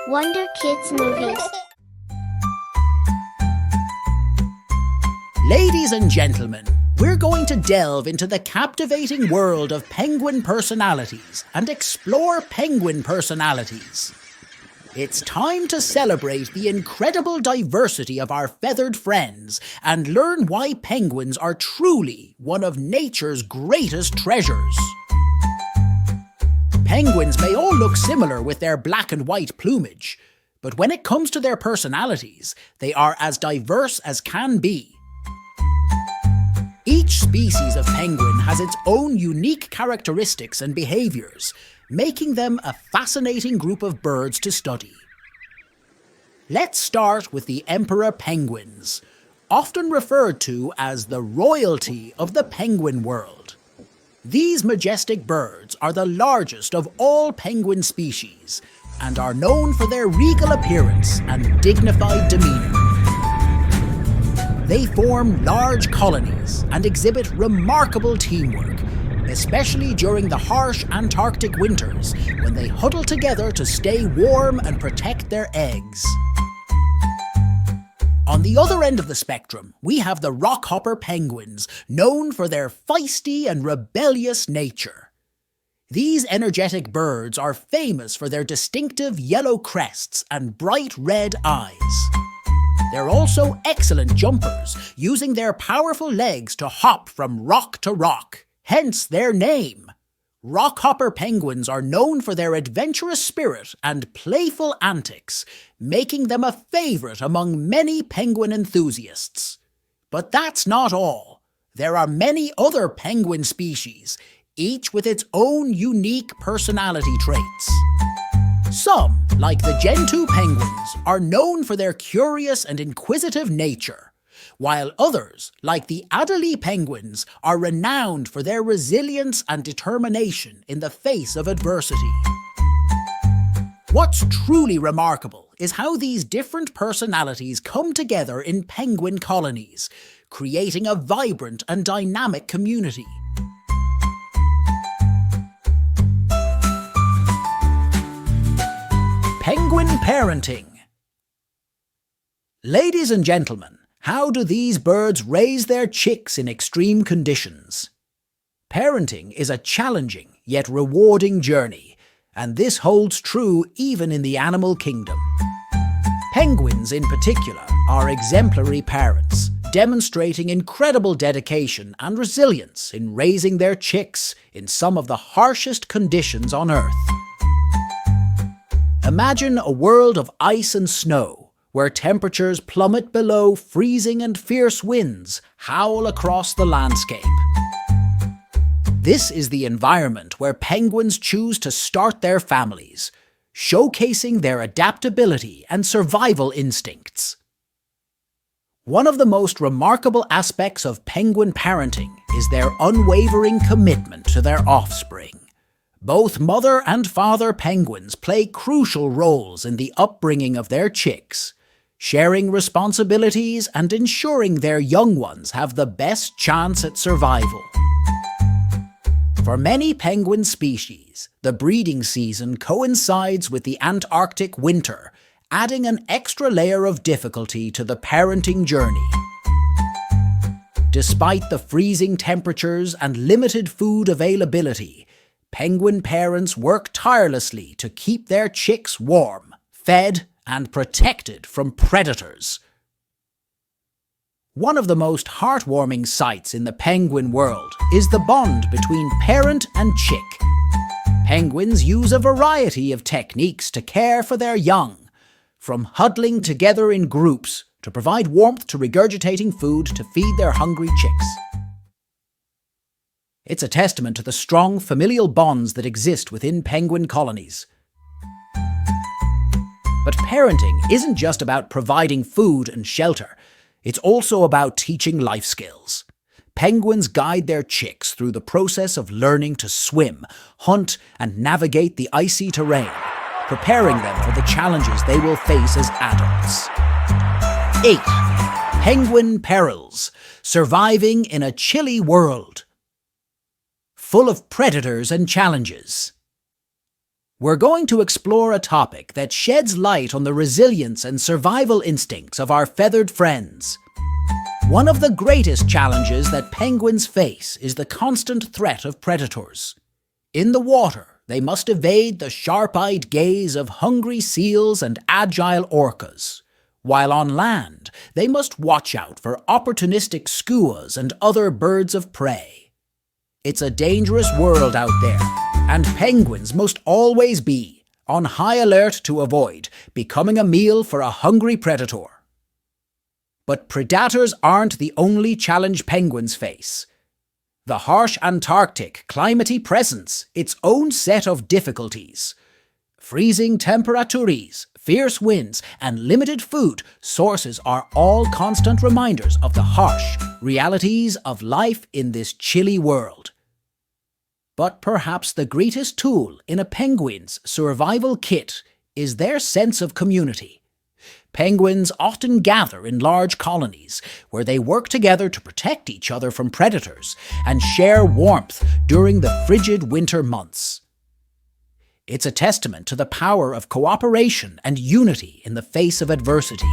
Wonder Kids Movies. Ladies and gentlemen, we're going to delve into the captivating world of penguin personalities and explore penguin personalities. It's time to celebrate the incredible diversity of our feathered friends and learn why penguins are truly one of nature's greatest treasures. Penguins may all look similar with their black and white plumage, but when it comes to their personalities, they are as diverse as can be. Each species of penguin has its own unique characteristics and behaviours, making them a fascinating group of birds to study. Let's start with the emperor penguins, often referred to as the royalty of the penguin world. These majestic birds are the largest of all penguin species and are known for their regal appearance and dignified demeanour. They form large colonies and exhibit remarkable teamwork, especially during the harsh Antarctic winters when they huddle together to stay warm and protect their eggs. On the other end of the spectrum, we have the rockhopper penguins, known for their feisty and rebellious nature. These energetic birds are famous for their distinctive yellow crests and bright red eyes. They're also excellent jumpers, using their powerful legs to hop from rock to rock, hence their name. Rockhopper penguins are known for their adventurous spirit and playful antics, making them a favourite among many penguin enthusiasts. But that's not all. There are many other penguin species, each with its own unique personality traits. Some, like the Gentoo penguins, are known for their curious and inquisitive nature, while others, like the Adelie penguins, are renowned for their resilience and determination in the face of adversity. What's truly remarkable is how these different personalities come together in penguin colonies, creating a vibrant and dynamic community. Penguin parenting. Ladies and gentlemen, how do these birds raise their chicks in extreme conditions? Parenting is a challenging yet rewarding journey, and this holds true even in the animal kingdom. Penguins in particular are exemplary parents, demonstrating incredible dedication and resilience in raising their chicks in some of the harshest conditions on Earth. Imagine a world of ice and snow, where temperatures plummet below freezing and fierce winds howl across the landscape. This is the environment where penguins choose to start their families, showcasing their adaptability and survival instincts. One of the most remarkable aspects of penguin parenting is their unwavering commitment to their offspring. Both mother and father penguins play crucial roles in the upbringing of their chicks, sharing responsibilities and ensuring their young ones have the best chance at survival. For many penguin species, the breeding season coincides with the Antarctic winter, adding an extra layer of difficulty to the parenting journey. Despite the freezing temperatures and limited food availability, penguin parents work tirelessly to keep their chicks warm, fed, and protected from predators. One of the most heartwarming sights in the penguin world is the bond between parent and chick. Penguins use a variety of techniques to care for their young, from huddling together in groups to provide warmth to regurgitating food to feed their hungry chicks. It's a testament to the strong familial bonds that exist within penguin colonies. But parenting isn't just about providing food and shelter, it's also about teaching life skills. Penguins guide their chicks through the process of learning to swim, hunt, and navigate the icy terrain, preparing them for the challenges they will face as adults. 8. Penguin perils. Surviving in a chilly world. Full of predators and challenges. we're going to explore a topic that sheds light on the resilience and survival instincts of our feathered friends. One of the greatest challenges that penguins face is the constant threat of predators. In the water, they must evade the sharp-eyed gaze of hungry seals and agile orcas, while on land, they must watch out for opportunistic skuas and other birds of prey. It's a dangerous world out there, and penguins must always be on high alert to avoid becoming a meal for a hungry predator. But predators aren't the only challenge penguins face. The harsh Antarctic climate presents its own set of difficulties. Freezing temperatures, fierce winds, and limited food sources are all constant reminders of the harsh realities of life in this chilly world. But perhaps the greatest tool in a penguin's survival kit is their sense of community. Penguins often gather in large colonies where they work together to protect each other from predators and share warmth during the frigid winter months. It's a testament to the power of cooperation and unity in the face of adversity.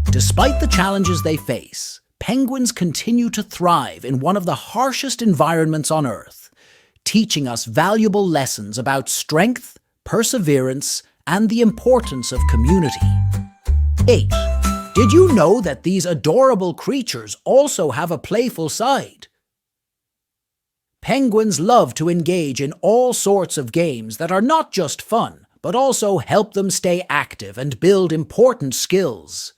Despite the challenges they face, penguins continue to thrive in one of the harshest environments on Earth, teaching us valuable lessons about strength, perseverance, and the importance of community. 8. Did you know that these adorable creatures also have a playful side? Penguins love to engage in all sorts of games that are not just fun, but also help them stay active and build important skills.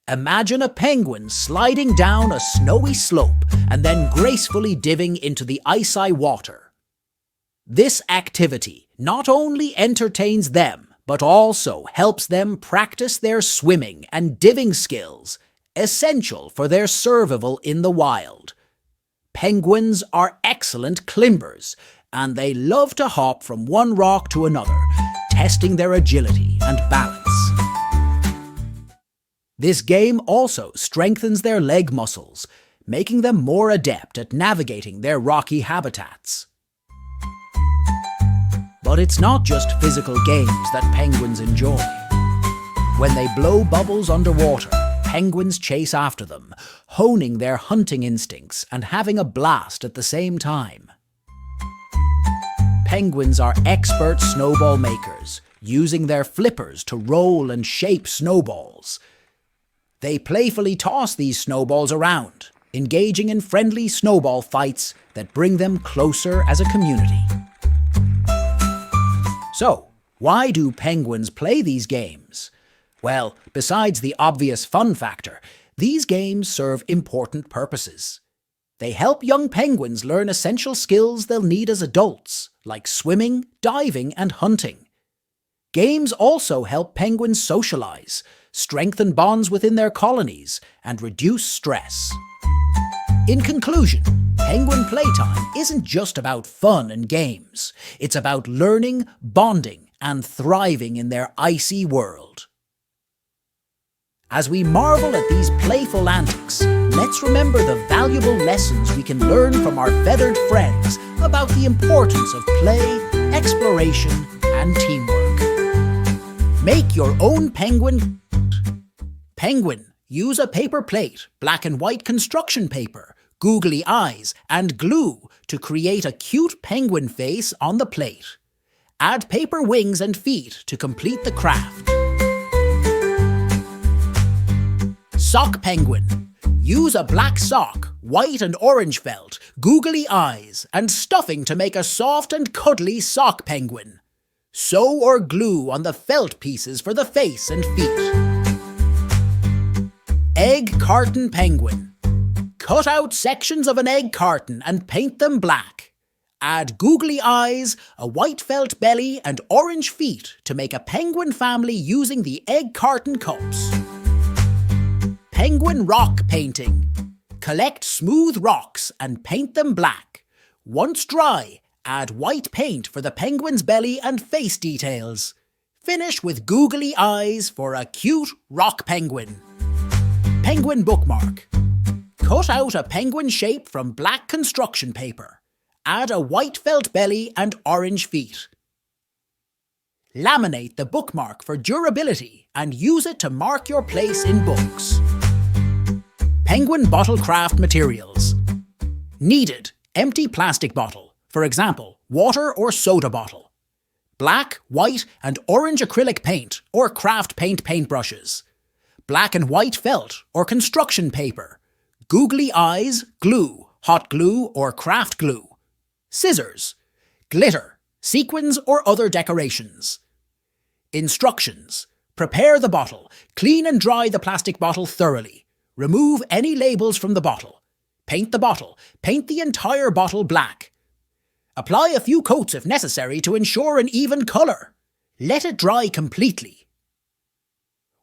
Imagine a penguin sliding down a snowy slope and then gracefully diving into the icy water. This activity not only entertains them, but also helps them practice their swimming and diving skills, essential for their survival in the wild. Penguins are excellent climbers, and they love to hop from one rock to another, testing their agility and balance. This game also strengthens their leg muscles, making them more adept at navigating their rocky habitats. But it's not just physical games that penguins enjoy. When they blow bubbles underwater, penguins chase after them, honing their hunting instincts and having a blast at the same time. Penguins are expert snowball makers, using their flippers to roll and shape snowballs. They playfully toss these snowballs around, engaging in friendly snowball fights that bring them closer as a community. So, why do penguins play these games? Well, besides the obvious fun factor, these games serve important purposes. They help young penguins learn essential skills they'll need as adults, like swimming, diving, and hunting. Games also help penguins socialize, strengthen bonds within their colonies, and reduce stress. In conclusion, penguin playtime isn't just about fun and games. It's about learning, bonding, and thriving in their icy world. As we marvel at these playful antics, let's remember the valuable lessons we can learn from our feathered friends about the importance of play, exploration, and teamwork. Make your own penguin. Penguin, use a paper plate, black and white construction paper, googly eyes, and glue to create a cute penguin face on the plate. Add paper wings and feet to complete the craft. Sock penguin. Use a black sock, white and orange felt, googly eyes, and stuffing to make a soft and cuddly sock penguin. Sew or glue on the felt pieces for the face and feet. Egg carton penguin. Cut out sections of an egg carton and paint them black. Add googly eyes, a white felt belly, and orange feet to make a penguin family using the egg carton cups. Penguin rock painting. Collect smooth rocks and paint them black. Once dry, add white paint for the penguin's belly and face details. Finish with googly eyes for a cute rock penguin. Penguin bookmark. Cut out a penguin shape from black construction paper. Add a white felt belly and orange feet. Laminate the bookmark for durability and use it to mark your place in books. Penguin bottle craft materials. Needed: empty plastic bottle, for example, water or soda bottle. Black, white and orange acrylic paint or craft paint paintbrushes. Black and white felt or construction paper. Googly eyes, glue, hot glue or craft glue. Scissors. Glitter, sequins or other decorations. Instructions. Prepare the bottle. Clean and dry the plastic bottle thoroughly. Remove any labels from the bottle. Paint the bottle. Paint the entire bottle black. Apply a few coats if necessary to ensure an even colour. Let it dry completely.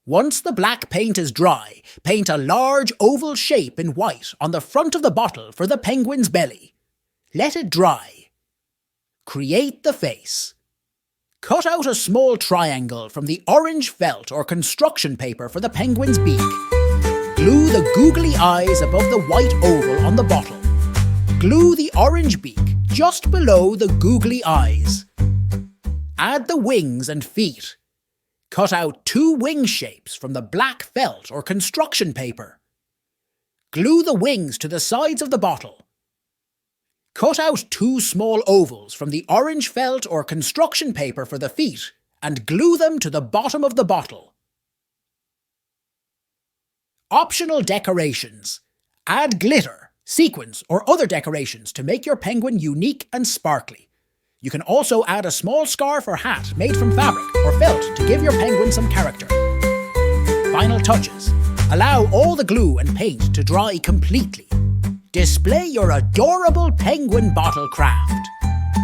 Once the black paint is dry, paint a large oval shape in white on the front of the bottle for the penguin's belly. Let it dry. Create the face. Cut out a small triangle from the orange felt or construction paper for the penguin's beak. Glue the googly eyes above the white oval on the bottle. Glue the orange beak just below the googly eyes. Add the wings and feet. Cut out 2 wing shapes from the black felt or construction paper. Glue the wings to the sides of the bottle. Cut out 2 small ovals from the orange felt or construction paper for the feet and glue them to the bottom of the bottle. Optional decorations. Add glitter, sequins or other decorations to make your penguin unique and sparkly. You can also add a small scarf or hat made from fabric or felt to give your penguin some character. Final touches. Allow all the glue and paint to dry completely. Display your adorable penguin bottle craft.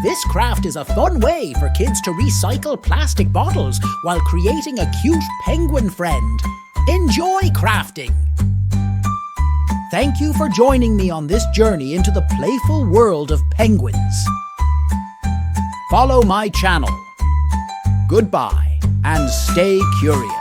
This craft is a fun way for kids to recycle plastic bottles while creating a cute penguin friend. Enjoy crafting! Thank you for joining me on this journey into the playful world of penguins. Follow my channel. Goodbye and stay curious.